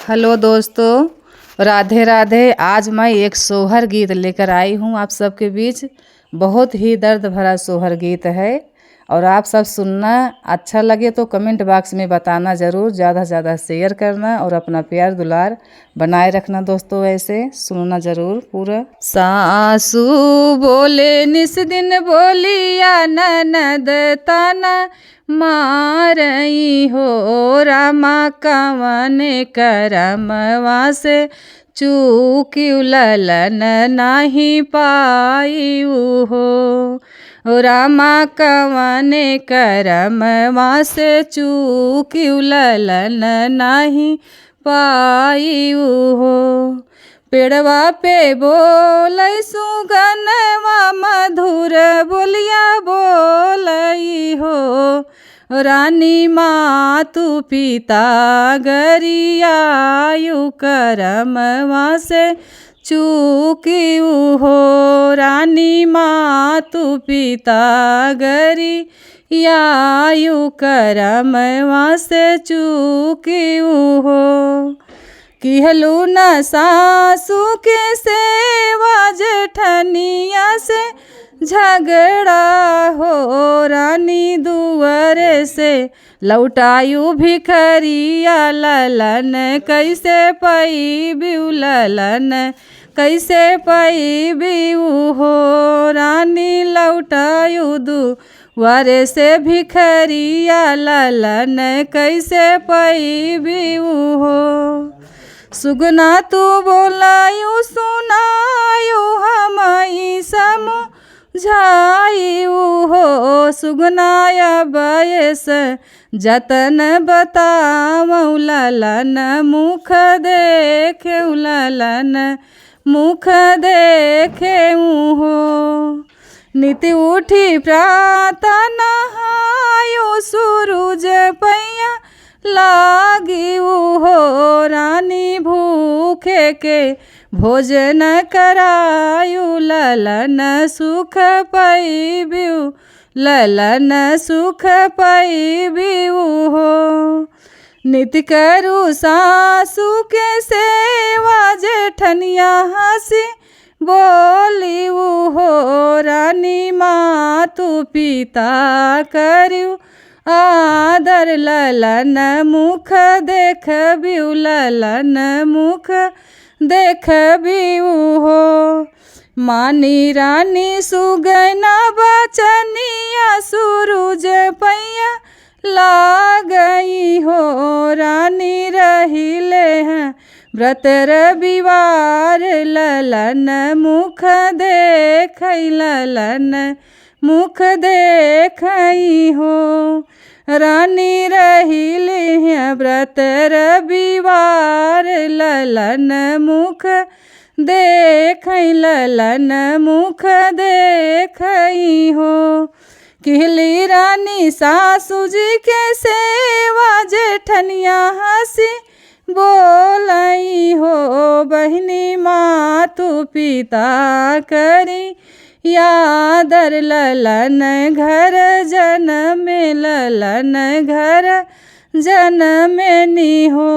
Hello दोस्तों, राधे राधे। आज मैं एक सोहर गीत लेकर आई हूँ आप सबके बीच। बहुत ही दर्द भरा सोहर गीत है और आप सब सुनना। अच्छा लगे तो कमेंट बॉक्स में बताना ज़रूर। ज़्यादा से ज़्यादा शेयर करना और अपना प्यार दुलार बनाए रखना दोस्तों। ऐसे सुनना ज़रूर पूरा। सासू बोले निस दिन बोलिया ननद ताना मारई हो रामा कवन करमवा से चूकी ललन नहीं पायू हो रामा कवन करमवा से चूकी ललन नहीं पायू हो। पेड़वा पे बोलै सुगनवा मधुर बोलिया बोलई हो रानी मातु पिता गरियायु करमवा से चूकियु हो रानी मातु पिता गरियायु करमवा से चूकियु हो। किहलू न सासू के सेवा जेठनिया से झगड़ा हो रानी दुआरे से लौटायू भिखरिया ललन कैसे पैबू ललन कैसे पैबू हो रानी लौटायू दुआरे से भिखरिया ललन कैसे पैबू हो। सुगना तू बोलायू सुनायू हमई समझायू हो सुगनाया बयस जतन बतावऊ ललन मुख देखे ललन मुख देखे हो। नीति उठी प्रातः नहायू सूरज पैया लागी हो रानी भूखे के भोजन करायू ललन सुख पैबू ललन सुख पैबू हो। नित्य करू सासू के सेवा जेठनिया हंसी बोलियू हो रानी मातु पिता करू आदर ललन मुख देखबियू ललन मुख देखबियू हो। मानी रानी सुगना बचनिया सूरज पैया लागई हो रानी रहिले हैं व्रत रविवार ललन मुख देखई ललन मुख देखई हो रानी रहिले हैं व्रत रविवार ललन मुख देखई ललन मुख देखई हो। किहली रानी सासू जी के सेवा जेठनिया हंसी बोलई हो बहिनी मातु पिता करी यादर ललन घर जन्म ललन घर जन्मनी हो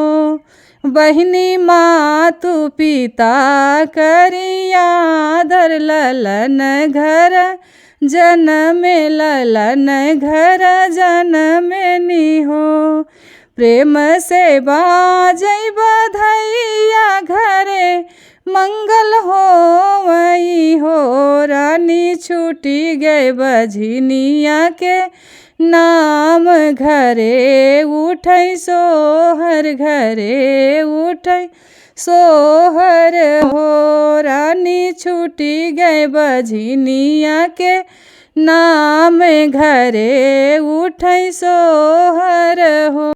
बहिनी मातु पिता करी यादर ललन घर जन्म ललन घर जन्मनी हो। प्रेम से बाजई बधैया घरे मंगल होवई हो रानी छूटी गए बझनिया के नाम घरे उठई सोहर घरे उठई सोहर हो रानी छूटी गए बझनिया के नाम घरे उठई सोहर हो।